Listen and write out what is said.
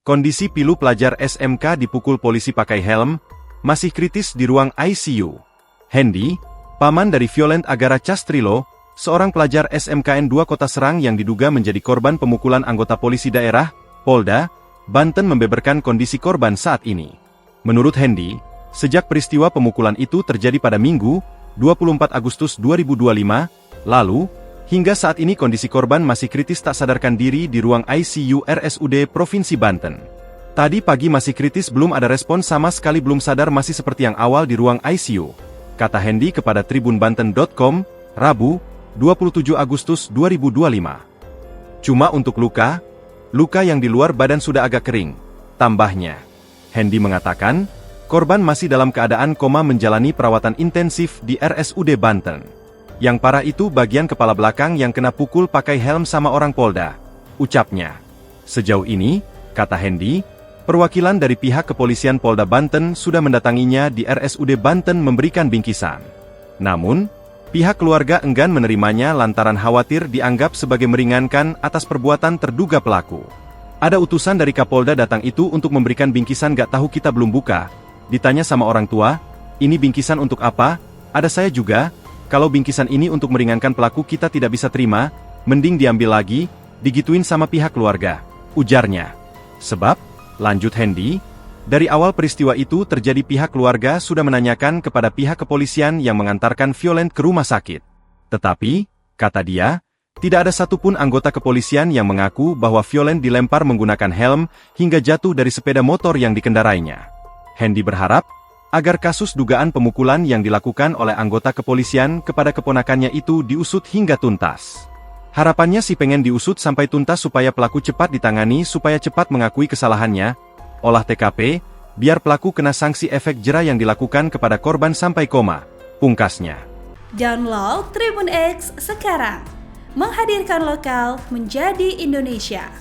Kondisi pilu pelajar SMK dipukul polisi pakai helm, masih kritis di ruang ICU. Hendy, paman dari Violent Agara Castrilo, seorang pelajar SMKN 2 Kota Serang yang diduga menjadi korban pemukulan anggota polisi daerah, Polda, Banten membeberkan kondisi korban saat ini. Menurut Hendy, sejak peristiwa pemukulan itu terjadi pada Minggu, 24 Agustus 2025, lalu, hingga saat ini kondisi korban masih kritis tak sadarkan diri di ruang ICU RSUD Provinsi Banten. Tadi pagi masih kritis, belum ada respon sama sekali, belum sadar, masih seperti yang awal di ruang ICU, kata Hendy kepada tribunbanten.com, Rabu, 27 Agustus 2025. Cuma untuk luka yang di luar badan sudah agak kering, tambahnya. Hendy mengatakan, korban masih dalam keadaan koma menjalani perawatan intensif di RSUD Banten. Yang parah itu bagian kepala belakang yang kena pukul pakai helm sama orang Polda, ucapnya. Sejauh ini, kata Hendy, perwakilan dari pihak kepolisian Polda Banten sudah mendatanginya di RSUD Banten memberikan bingkisan. Namun, pihak keluarga enggan menerimanya lantaran khawatir dianggap sebagai meringankan atas perbuatan terduga pelaku. Ada utusan dari Kapolda datang itu untuk memberikan bingkisan, gak tahu, kita belum buka. Ditanya sama orang tua, ini bingkisan untuk apa? Ada saya juga. Kalau bingkisan ini untuk meringankan pelaku kita tidak bisa terima, mending diambil lagi, digituin sama pihak keluarga, ujarnya. Sebab, lanjut Hendy, dari awal peristiwa itu terjadi pihak keluarga sudah menanyakan kepada pihak kepolisian yang mengantarkan Violent ke rumah sakit. Tetapi, kata dia, tidak ada satupun anggota kepolisian yang mengaku bahwa Violent dilempar menggunakan helm hingga jatuh dari sepeda motor yang dikendarainya. Hendy berharap, agar kasus dugaan pemukulan yang dilakukan oleh anggota kepolisian kepada keponakannya itu diusut hingga tuntas. Harapannya sih pengen diusut sampai tuntas supaya pelaku cepat ditangani, supaya cepat mengakui kesalahannya, olah TKP, biar pelaku kena sanksi efek jera yang dilakukan kepada korban sampai koma, pungkasnya. Download Tribun X sekarang, menghadirkan lokal menjadi Indonesia.